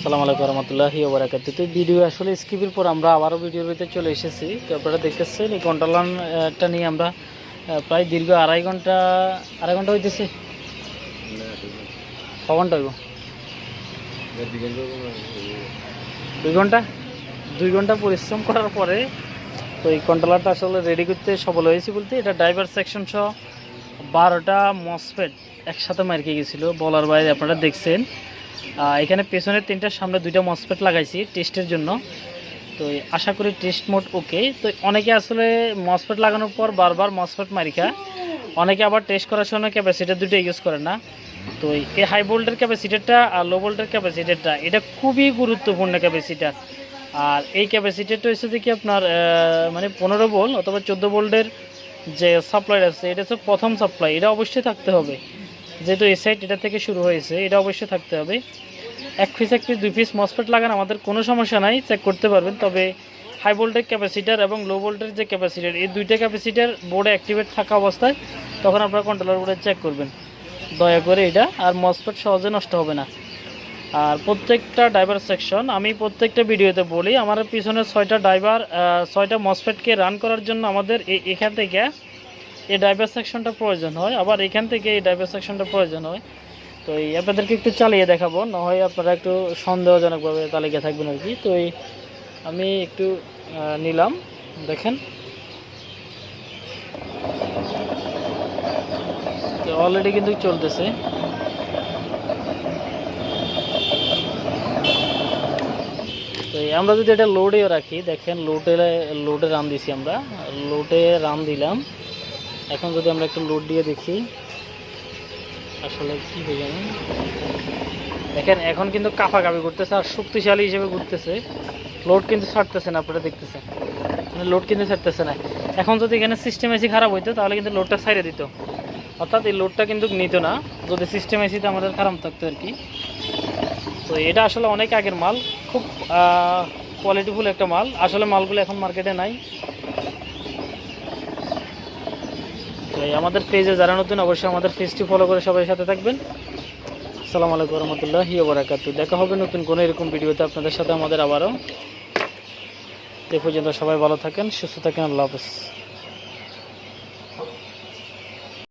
আসসালামু আলাইকুম রহমতুল্লাহি ওয়া বারাকাতুহু। তো ভিডিও আসলে স্কিপের পর আমরা আবারও ভিডিওর ভিতরে চলে এসেছি। তো আপনারা দেখতেছেন এই কন্ট্রোলারটা নিয়ে আমরা প্রায় দীর্ঘ আড়াই ঘন্টা হইতেছে। ক ঘন্টা হইব? 2 ঘন্টা পরিশ্রম করার পরে তো এই কন্ট্রোলারটা আসলে রেডি করতে সফল হয়েছি। বলতে এটা ড্রাইভার সেকশন সহ 12টা মসফেট একসাথে মার্কে গেছিলো, বলার বাইরে। আপনারা দেখছেন এখানে পেছনের 3টার সামনে 2টা মসফেট লাগাইছি টেস্টের জন্য। তো আশা করি টেস্ট মোড ওকে। তো অনেকে আসলে মসফেট লাগানোর পর বারবার মসফেট মারিখা, অনেকে আবার টেস্ট করার সময় ক্যাপাসিটার দুটো ইউজ করে না। তো এই হাই ভোল্টের ক্যাপাসিটারটা আর লো ভোল্টের ক্যাপাসিটারটা এটা খুবই গুরুত্বপূর্ণ ক্যাপাসিটার। আর এই ক্যাপাসিটারটা হচ্ছে যে কি আপনার মানে 15 ভোল্ট অথবা 14 ভোল্টের যে সাপ্লাই আছে, এটা হচ্ছে প্রথম সাপ্লাই, এটা অবশ্যই থাকতে হবে। যেহেতু এই সাইড এটা থেকে শুরু হয়েছে, এটা অবশ্যই থাকতে হবে। এক পিস 2 পিস মসফেট লাগান আমাদের কোনো সমস্যা নাই, চেক করতে পারবেন। তবে হাই ভোল্টেজ ক্যাপাসিটার এবং লো ভোল্টেজ যে ক্যাপাসিটার, এই 2টা ক্যাপাসিটার বোর্ডে অ্যাক্টিভেট থাকা অবস্থায় তখন আপনারা কন্ট্রোলার বোর্ডে চেক করবেন দয়া করে এটা। আর মসফেট সহজে নষ্ট হবে না। আর প্রত্যেকটা ড্রাইভার সেকশন আমি প্রত্যেকটা ভিডিওতে বলি, আমার পিছনে 6টা মসফেটকে রান করার জন্য আমাদের এখান থেকে এই ড্রাইভার সেকশনটা প্রয়োজন হয়, আবার এখান থেকে এই ড্রাইভার সেকশনটা প্রয়োজন হয়। তো এই আপনাদেরকে একটু চালিয়ে দেখাবো, না হয় আপনারা একটু সন্দেহজনকভাবে তালিকা থাকবেন আর কি। তো এই আমি একটু নিলাম, দেখেন তো অলরেডি কিন্তু চলতেছে। তো আমরা যদি এটা লোডেও রাখি, দেখেন লোডে রান দিছি, আমরা লোডে রান দিলাম। এখন যদি আমরা একটু লোড দিয়ে দেখি আসলে কি হয়ে যাবে, দেখেন এখন কিন্তু কাফাকাফি করতেছে আর শক্তিশালী হিসেবে ঘুরতেছে। লোড কিন্তু ছাড়তেছে না, আপনারা দেখতেছেন মানে লোড কিন্তু ছাড়তেছে না। এখন যদি এখানে সিস্টেম এসি খারাপ হইতো তাহলে কিন্তু লোডটা ছাইড়ে দিত, অর্থাৎ এই লোডটা কিন্তু নিত না যদি সিস্টেম এসিতে আমাদের খারাপ থাকতো আর কি। তো এটা আসলে অনেক আগের মাল, খুব কোয়ালিটিফুল একটা মাল। আসলে মালগুলো এখন মার্কেটে নাই। তো আমাদের পেজে যারা নতুন অবশ্যই আমাদের পেজটি ফলো করে সবাই সাথে থাকবেন। আসসালামু আলাইকুম রহমতুল্লাহি ওয়া বারাকাতুহু। দেখা হবে নতুন কোনো এরকম ভিডিওতে আপনাদের সাথে আমাদের আবারও। এ পর্যন্ত সবাই ভালো থাকেন, সুস্থ থাকেন, আল্লাহ হাফেজ।